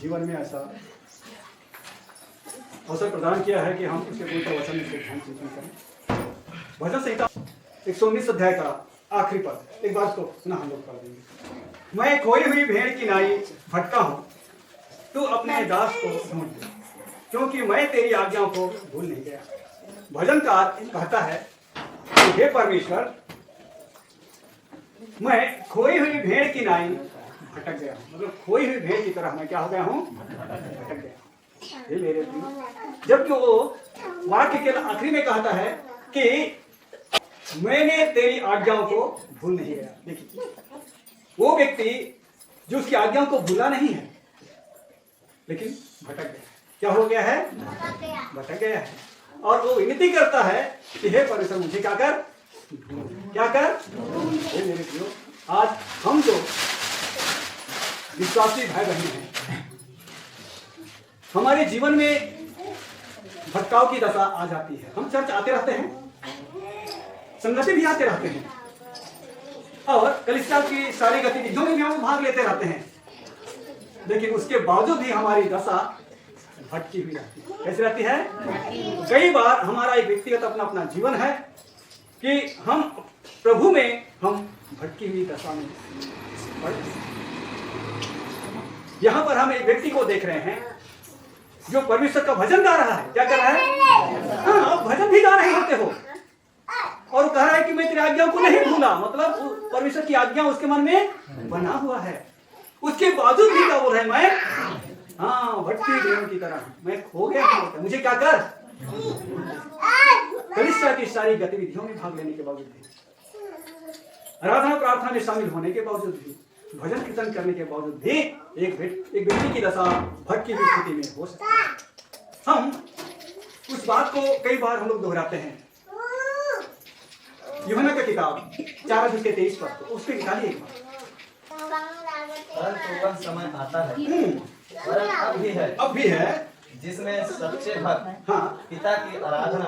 जीवन में ऐसा अवसर प्रदान किया है कि हम उसके पवित्र वचन में ध्यान चिंतन करें। भजन संहिता 119 अध्याय का आखिरी पद एक बार उसको पुनः हम लोग पढ़ देंगे। मैं खोई हुई भेड़ की नाई भटका हूँ, तू अपने दास को ढूंढ ले, क्योंकि मैं तेरी आज्ञाओं को भूल नहीं गया। भजनकार कहता है कि हे परमेश्वर, मैं खोई हुई भेड़ की नाई भटक गया हूँ। मतलब खोई हुई भेड़ की तरह मैं क्या हो गया हूँ, भटक गया। हे मेरे प्रिय, जबकि वो वाक्य के आखिरी में कहता है कि मैंने तेरी आज्ञाओं को भूल नहीं गया। देखिए, वो व्यक्ति जो उसकी आज्ञाओं को भूला नहीं है लेकिन भटक गया। क्या हो गया है? भटक गया है। और वो विनती करता है कि हे परमेश्वर, मुझे क्या कर, क्या कर। हे मेरे प्रियो, आज हम जो विश्वासी भाई बहन हैं, हमारे जीवन में भटकाव की दशा आ जाती है। हम चर्च आते रहते हैं, संगति भी आते रहते हैं और कलीसिया की सारी गतिविधियों में भी हम भाग लेते रहते हैं, लेकिन उसके बावजूद भी हमारी दशा भटकी हुई रहती है। कैसे रहती है? कई बार हमारा एक व्यक्तिगत अपना अपना जीवन है कि हम प्रभु में हम भटकी हुई दशा में। यहां पर हम एक व्यक्ति को देख रहे हैं जो परमेश्वर का भजन गा रहा है। क्या कर रहा है? हाँ, आप भजन भी गा रहे होते हो और कह रहा है कि मैं तेरी आज्ञाओं को नहीं भूला। मतलब परमेश्वर की आज्ञा उसके मन में बना हुआ है। उसके बावजूद भी क्या बोल रहा है? मैं हाँ भटकी भेड़ की तरह मैं खो गया हूं। मुझे क्या कर, कलीसिया की सारी गतिविधियों में भाग लेने के बावजूद भी, आराधना प्रार्थना में शामिल होने के बावजूद भी, भजन कीर्तन करने के बावजूद भी एक व्यक्ति की दशा भटकी हुई स्थिति में हो सकती है। हम उस बात को कई बार हम लोग दोहराते हैं। यूहन्ना का किताब 4:23 पर उसके निकालिए एक बार। परंतु वह समय आता है, वरन अब भी है, जिसमें सच्चे भक्त हाँ पिता की आराधना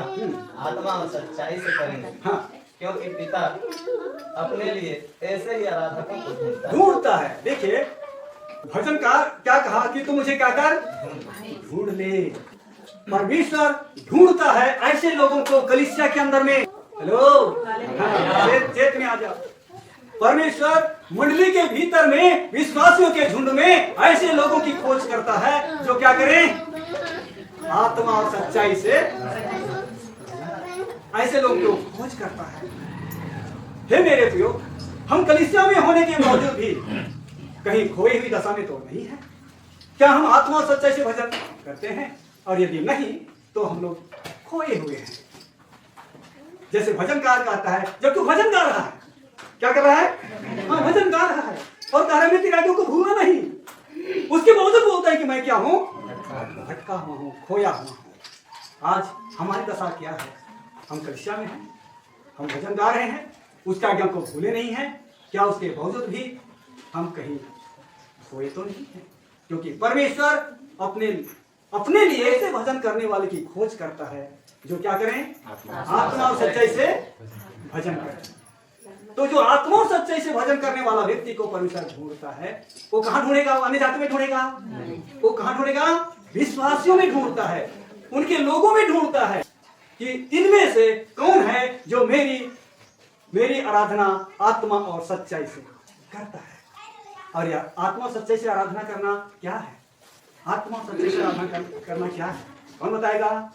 आत्मा और सच्चाई से करेंगे। हाँ, क्योंकि पिता अपने लिए ऐसे ही आराधकों को ढूंढता है। देखिए, भजनकार क्या कहा कि तू मुझे क्या कर, ढूंढ ले। परमेश्वर ढूंढता है ऐसे लोगों को कलीसिया के अंदर में। हेलो, चेत में आ जाओ। परमेश्वर मंडली के भीतर में विश्वासियों के झुंड में ऐसे लोगों की खोज करता है जो क्या करें, आत्मा और सच्चाई से ऐसे लोगों को खोज करता है। हे मेरे प्रियो, हम कलीसिया में होने के बावजूद भी कहीं खोई हुई दशा में तो नहीं है। क्या हम आत्मा और सच्चाई से भजन करते हैं? और यदि नहीं तो हम लोग खोए हुए हैं। जैसे भजनकार कहता है, जब तू भजन गा रहा है, क्या कर रहा है? हाँ, भजन गा रहा है और कह रहा है मैं तेरी आज्ञाओं को भूलना नहीं। उसके बावजूद बोलता है कि मैं क्या हूँ, भटका हुआ हूँ, खोया हुआ हूँ। आज हमारी दशा क्या है? हम कलीसिया में हैं, हम भजन गा रहे हैं, उसकी आज्ञा को भूले नहीं हैं। क्या उसके बावजूद भी हम कहीं खोए तो नहीं है? क्योंकि परमेश्वर अपने लिए ऐसे भजन करने वाले की खोज करता है जो क्या करें, आत्मा और सच्चाई से भजन करें। तो जो आत्मा और सच्चाई से भजन करने वाला व्यक्ति को परमेश्वर ढूंढता है। वो कहां ढूंढेगा? अन्य जाति में ढूंढेगा? वो कहां ढूंढेगा? विश्वासियों में ढूंढता है, उनके लोगों में ढूंढता है कि इनमें से कौन है जो मेरी आराधना आत्मा और सच्चाई से करता है। और यह आत्मा और सच्चाई से आराधना करना क्या है? आत्मा और सच्चाई से आराधना करना क्या है? कौन बताएगा?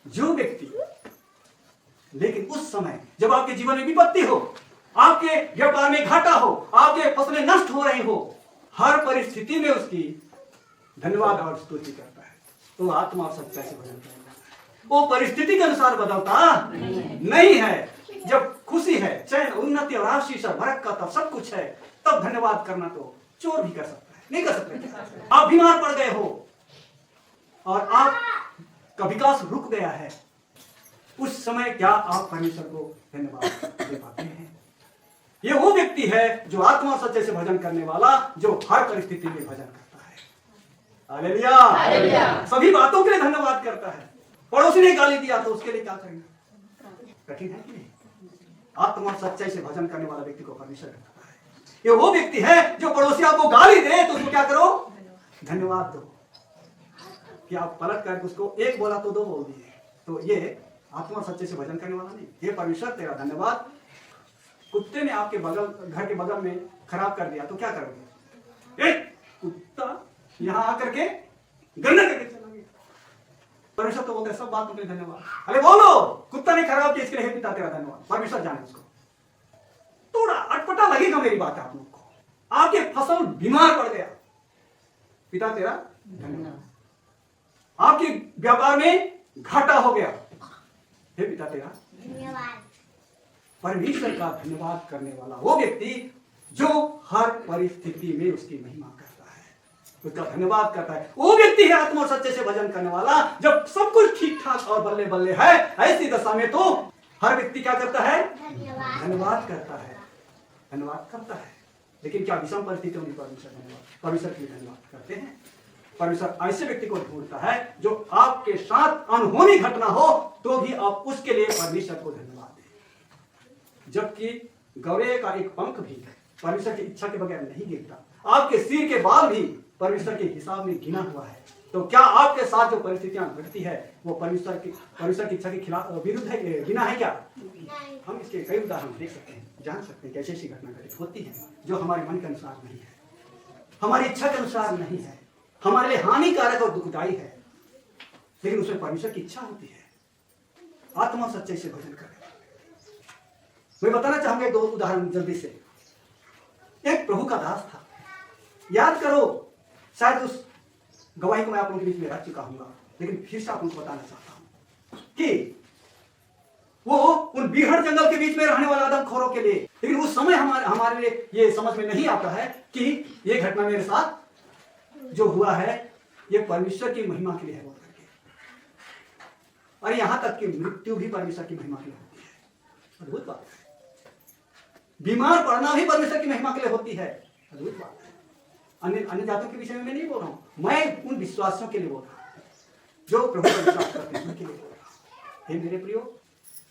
जो व्यक्ति, लेकिन उस समय जब आपके जीवन में विपत्ति हो, आपके व्यापार में घाटा हो, आपके फसलें नष्ट हो रही हो, हर परिस्थिति में उसकी धन्यवाद और स्तुति करता है, तो आत्मा और सच्चाई से भजन करेगा। वो परिस्थिति के अनुसार बदलता नहीं है। जब खुशी है, चैन, उन्नति और आशीष और बरकत सब कुछ है, तब धन्यवाद करना तो चोर भी कर सकता है, नहीं कर सकते। आप बीमार पड़ गए हो और आपका विकास रुक गया है, उस समय क्या आप परमेश्वर को धन्यवाद दे पाते हैं? ये वो व्यक्ति है जो आत्मा सच्चे से भजन करने वाला, जो हर परिस्थिति में भजन करता है। हालेलुया। सभी बातों के लिए धन्यवाद करता है। पड़ोसी ने गाली दिया तो उसके लिए क्या करेंगे? कठिन है कि नहीं? आत्मा सच्चाई से भजन करने वाला व्यक्ति को परमेश्वर करता है। ये वो व्यक्ति है जो पड़ोसी आपको गाली दे तो उसको क्या करो? धन्यवाद दो कि आप पलट कर उसको एक बोला तो दो बोल दिए। तो ये आत्मा सच्चे से भजन करने वाला नहीं। हे परमेश्वर तेरा धन्यवाद, कुत्ते ने आपके बगल घर के बगल में खराब कर दिया तो क्या करोगे? एक कुत्ता यहाँ आकर के गंदा करके चला गया। परमेश्वर तो बोलते हैं सब बातों के लिए धन्यवाद। अरे बोलो, कुत्ता ने खराब किया इसके लिए हे पिता तेरा धन्यवाद। परमेश्वर जाने उसको। थोड़ा अटपटा लगेगा मेरी बात आप लोग को। आपके फसल बीमार पड़ गया, पिता तेरा धन्यवाद। आपके व्यापार में घाटा हो गया, हे पिता तेरा धन्यवाद। परमेश्वर का धन्यवाद करने वाला वो व्यक्ति जो हर परिस्थिति में उसकी महिमा करता है, उसका धन्यवाद करता है, वो व्यक्ति है आत्मा और सच्चे से भजन करने वाला। जब सब कुछ ठीक ठाक और बल्ले बल्ले है, ऐसी दशा में तो हर व्यक्ति क्या करता है? धन्यवाद करता है, धन्यवाद करता है। लेकिन क्या विषम परिस्थितियों में परमेश्वर के लिए धन्यवाद करते हैं? परमेश्वर ऐसे व्यक्ति को ढूंढता है जो आपके साथ अनहोनी घटना हो तो भी आप उसके लिए परमेश्वर को धन्यवाद दें। जबकि गौरे का एक पंख भी परमेश्वर की इच्छा के बगैर नहीं गिरता, आपके सिर के बाल भी परमेश्वर के हिसाब में गिना हुआ है। तो क्या आपके साथ जो परिस्थितियां घटती है वो परमेश्वर की इच्छा के खिलाफ विरुद्ध है, गिना है क्या? हम इसके कई उदाहरण देख सकते हैं, जान सकते हैं कैसे ऐसी घटना घटित होती है जो हमारे मन के अनुसार नहीं है, हमारी इच्छा के अनुसार नहीं है, हमारे लिए हानिकारक और दुखदायी है, लेकिन उसमें परमेश्वर की इच्छा होती है। आत्मा सच्चे से भजन करें। मैं बताना चाहूंगा दो उदाहरण जल्दी से। एक प्रभु का दास था, याद करो, शायद उस गवाही को मैं आप लोगों के बीच में रख चुका हूं, लेकिन फिर से आप लोगों को बताना चाहता हूं कि वो उन बीहड़ जंगल के बीच में रहने वाला आदमखोरों के लिए, लेकिन उस समय हमारे लिए ये समझ में नहीं आता है कि ये घटना मेरे साथ जो हुआ है ये परमेश्वर की महिमा के लिए है, और यहां तक कि मृत्यु भी परमेश्वर की महिमा के लिए होती है। अद्भुत बात है। बीमार पड़ना भी परमेश्वर की महिमा के लिए होती है। अद्भुत बात है। अन्य जातियों के विषय में मैं नहीं बोल रहा हूं, मैं उन विश्वासियों के लिए बोल रहा हूं जो प्रभु पर विश्वास करते हैं, उनके लिए बोल रहा हूं। हे मेरे प्रियो,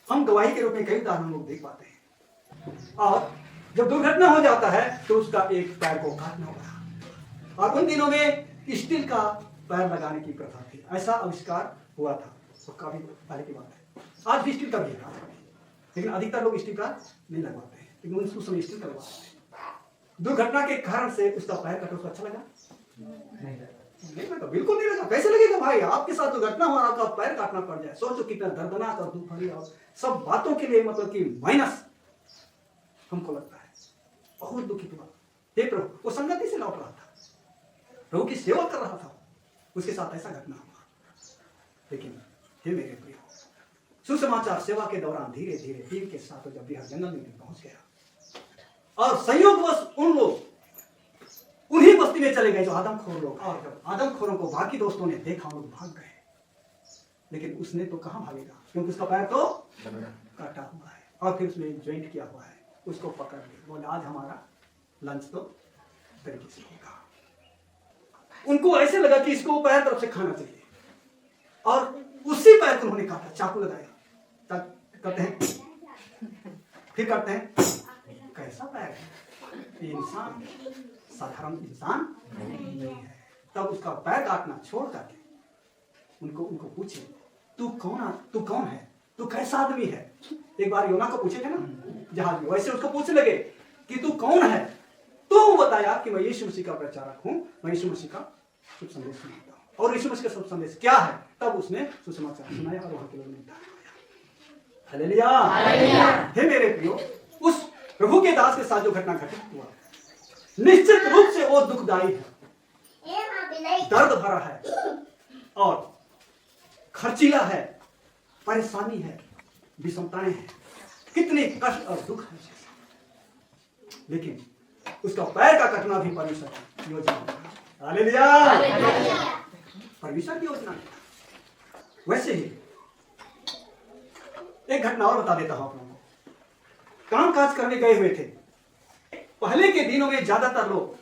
हम गवाही के रूप में कई उदाहरण लोग देख पाते हैं, और जब दुर्घटना हो जाता है तो उसका एक पैर को काटना होगा। और उन दिनों में स्टील का पैर लगाने की प्रथा थी, ऐसा आविष्कार हुआ था, तो काफी पहले की बात है। आज भी स्टील का भी है, लेकिन अधिकतर लोग स्टील का नहीं लगवाते हैं, लेकिन उस समय स्टील का लगवाते हैं। दुर्घटना के कारण से उसका पैर कटा, उसको अच्छा लगा? नहीं लगा, बिल्कुल नहीं लगा। कैसे लगेगा भाई? आपके साथ दुर्घटना हो, आपका पैर काटना पड़ जाए, सोचो कितना दर्दनाक और दुख भरी और सब बातों के लिए मतलब कि माइनस हमको लगता है। बहुत दुखित हुआ। हे प्रभु, वो संगति से लौट रहा था, प्रभु की सेवा कर रहा था, उसके साथ ऐसा घटना हुआ। लेकिन हे मेरे प्रिय, सुसमाचार सेवा के दौरान धीरे धीरे टीम के साथ जब बिहार जंगल में पहुंच गया, और संयोगवश उन लोग उन्हीं बस्ती में चले गए जो आदमखोर लोग, और जब आदमखोरों को बाकी दोस्तों ने देखा, उन लोग भाग गए। लेकिन उसने तो कहां भागेगा, क्योंकि उसका पैर तो काटा हुआ है और फिर उसमें ज्वाइंट किया हुआ है। उसको पकड़ के बोले आज हमारा लंच तो तरीके से होगा। उनको ऐसे लगा कि इसको पैर तरफ से खाना चाहिए, और उसी पैर को उन्होंने काटा, चाकू लगाया। तब कहते हैं, फिर कहते हैं कैसा पैर है, ये इंसान साधारण इंसान नहीं है। तब उसका पैर काटना छोड़ करके उनको पूछे, तू कौन है, तू कैसा आदमी है? एक बार योना को पूछे थे ना जहाज में, वैसे उसको पूछने लगे कि तू कौन है? तो वो बताया कि मैं यीशु मसीह का प्रचारक हूं, मैं यीशु मसीह का शुभ संदेश सुनाता हूं। और यीशु मसीह का शुभ संदेश क्या है? तब उसने सुसमाचार सुनाया और वहां के लोगों ने हालेलुया। हे मेरे प्रियो, उस प्रभु के दास के साथ जो घटना घटित हुआ निश्चित रूप से वो दुखदायी है, दर्द भरा है और खर्चीला है, परेशानी है, विषमताएं हैं, कितने कष्ट और दुख है। लेकिन उसका पैर का कटना भी परमेश्वर की योजना है। हालेलुया, परमेश्वर की योजना है। वैसे ही एक घटना और बता देता हूं आप लोगों को। काम काज करने गए हुए थे। पहले के दिनों में ज्यादातर लोग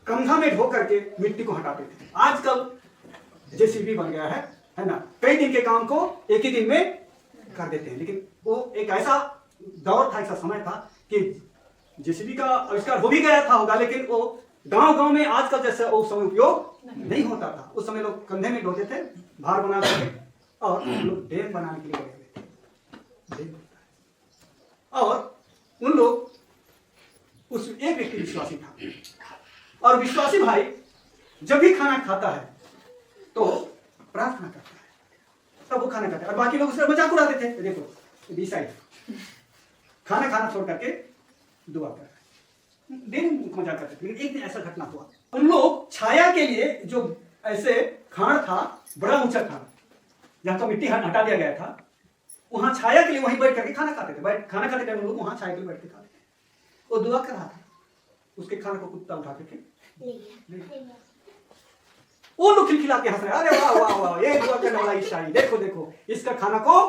कंधा में ढो करके मिट्टी को हटाते थे। आजकल जेसीबी बन गया है ना, कई दिन के काम को एक ही दिन में कर देते हैं। लेकिन वो एक ऐसा दौर था, ऐसा समय था कि जेसीबी का आविष्कार हो भी गया था होगा, लेकिन वो गांव गांव में आजकल जैसे उस समय उपयोग नहीं होता था। उस समय लोग कंधे में ढोते थे भार बना करके, और उन लोग डैम बनाने के लिए गए थे। और उन लोग उस एक व्यक्ति विश्वासी था, और विश्वासी भाई जब भी खाना खाता है तो प्रार्थना करता है, तब वो खाना खाता है। और बाकी लोग उसका मजाक उड़ाते थे, देखो डिसाइड खाना खाना छोड़ करके दुआ कर रहा है, दिन मजाक करते थे। लेकिन एक दिन ऐसा घटना हुआ, उन लोग छाया के लिए जो ऐसे खाना था, बड़ा ऊंचा था, जहां का मिट्टी हटा दिया गया था, वहां छाया के लिए वहीं बैठ करके खाना खाते थे। खाना खाते टाइम लोग वहां छाया के लिए बैठ के खाते थे। वो दुआ कर रहा था, उसके खाने को कुत्ता उठा करके वो लोग खिलखिलाते हंस रहे, अरे वाह वाह वाह, ये दुआ करने वाला ईसाई, देखो देखो इसका खाना को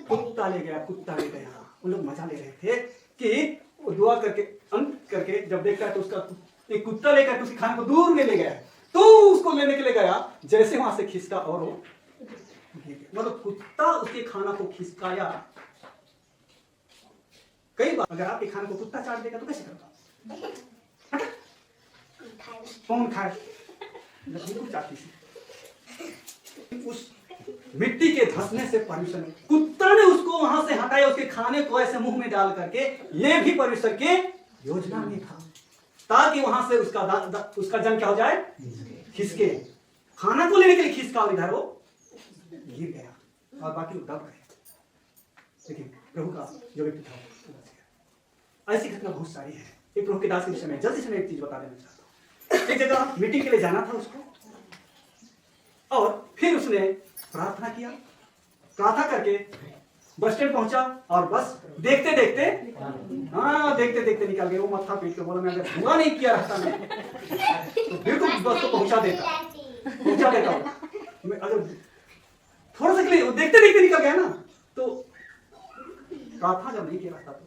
कुत्ता ले गया, कुत्ता ले गया। उन लोग मजा ले रहे थे कि वो दुआ करके अंत करके जब देखता है तो उसका एक कुत्ता लेकर उसके खाने को दूर में ले गया, तो उसको लेने के लिए गया, जैसे वहां से खिसका और वो मतलब कुत्ता उसके खाना को खिसकाया। कई बार अगर आपके खाने को कुत्ता चाट देगा तो कैसे करता? कौन खाए? चाहती थी उस मिट्टी के धंसने से परमेश्वर ने, कुत्ता ने उसको वहां से हटाया, उसके खाने को ऐसे मुंह में डाल करके। ये भी परमेश्वर के योजना में था, ताकि वहां से उसका जन क्या हो जाए, खिसके। खाना को लेने के लिए खिसका, इधर वो गिर गया और बाकी लोग दब गए। लेकिन प्रभु का जो व्यक्ति था ऐसी घटना बहुत सारी है। एक प्रभु के दास के विषय में जल्दी से मैं एक चीज बता देना चाहता हूँ। एक जगह मीटिंग के लिए जाना था उसको, और फिर उसने प्रार्थना किया, प्रार्थना करके बस स्टैंड पहुंचा, और बस देखते देखते देखते निकल गए। वो मत्था पीट के बोला, मैं अगर दुआ नहीं किया रहता मैं तो बिल्कुल बस को पहुंचा देता मैं। अगर थोड़ा सा के लिए देखते देखते निकल गया ना, तो प्रार्थना जब नहीं किया रहता तो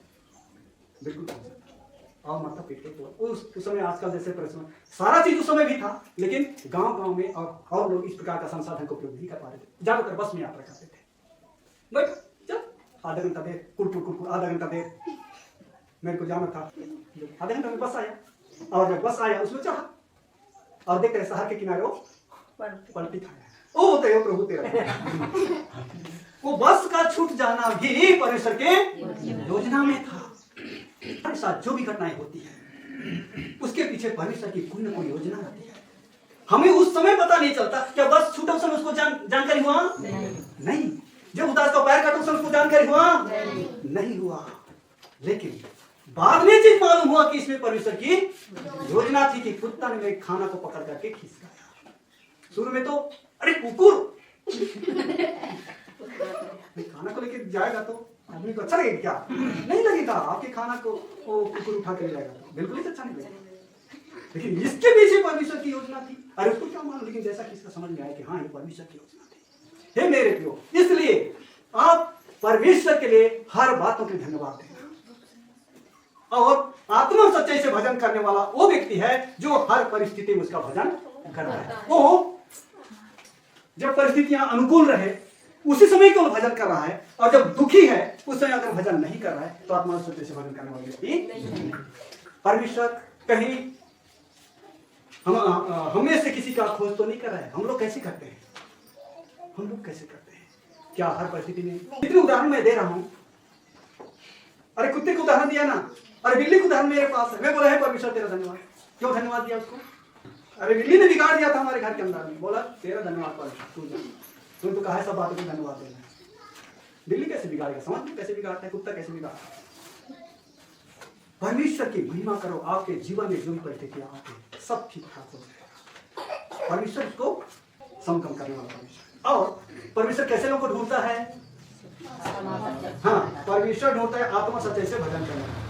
बिल्कुल और मत्था पीट के उस समय आजकल जैसे प्रश्न सारा चीज उस समय भी था, लेकिन गांव गांव में और लोग इस प्रकार का संसाधन का उपयोग नहीं कर पा रहे थे। ज्यादातर बस में यात्रा करते थे, बट जब आधा घंटा देर कुड़ आधा घंटा देर मेरे को जाना था, आधे घंटे में बस आया, और जब बस आया उसमें चढ़ा और देखते शहर के किनारे वो पलटी खाया। ओ प्रभु तेरा वो बस का छूट जाना भी परमेश्वर के योजना में था। हमारे साथ जो भी घटनाएं होती है उसके पीछे परमेश्वर की कोई ना कोई योजना रहती है। हमें उस समय पता नहीं चलता, क्या बस छूटा उस समय उसको जानकारी हुआ? नहीं। जब उदास का पैर काटा उस समय उसको जानकारी हुआ? नहीं हुआ। लेकिन बाद में चीज मालूम हुआ कि इसमें परमेश्वर की योजना थी कि कुत्ता ने मेरे खाना को पकड़ करके खिसकाया। शुरू में तो अरे कुकुर खाना को लेके जाएगा तो आदमी को अच्छा लगेगा क्या? नहीं लगेगा। आपके खाना को वो कुकुर उठा के ले जाएगा तो बिल्कुल ही अच्छा नहीं लगेगा। लेकिन इसके पीछे परमेश्वर की योजना थी। अरे उसको क्या मालूम, लेकिन जैसा कि इसका समझ में आया कि हाँ ये परमेश्वर की योजना थी। हे मेरे प्रियो, इसलिए आप परमेश्वर के लिए हर बातों के धन्यवाद दें, और आत्मा सच्चाई से भजन करने वाला वो व्यक्ति है जो हर परिस्थिति में उसका भजन कर रहा है। वो जब परिस्थितियां अनुकूल रहे उसी समय को भजन कर रहा है, और जब दुखी है उस समय अगर भजन नहीं कर रहा है तो आत्मा सच्चाई से भजन करने वाला व्यक्ति परमेश्वर कहीं हमें से किसी का खोज तो नहीं कर रहा है। हम लोग कैसे करते हैं? क्या हर परिस्थिति में? इतने उदाहरण मैं दे रहा हूं। अरे कुत्ते को उदाहरण दिया ना, अरे बिल्ली को उदाहरण मेरे पास है। मैं बोला है परमेश्वर तेरा धन्यवाद। क्यों धन्यवाद दिया उसको? अरे बिल्ली ने बिगाड़ दिया था हमारे घर के अंदर में, बोला तेरा धन्यवाद परमेश्वर, तू तो कहा है सब बातों को धन्यवाद देना। बिल्ली कैसे बिगाड़ेगा? समझ में कैसे बिगाड़ता है? कुत्ता कैसे बिगाड़ता है? परमेश्वर की महिमा करो। आपके जीवन में जो भी परिस्थितियां आती है सब ठीक ठाक हो जाएगा। परमेश्वर को समकम करने वाला परमेश्वर। और परमेश्वर कैसे लोगों को ढूंढता है? हाँ, परमेश्वर ढूंढता है आत्मा सच्चाई से भजन करने वाला।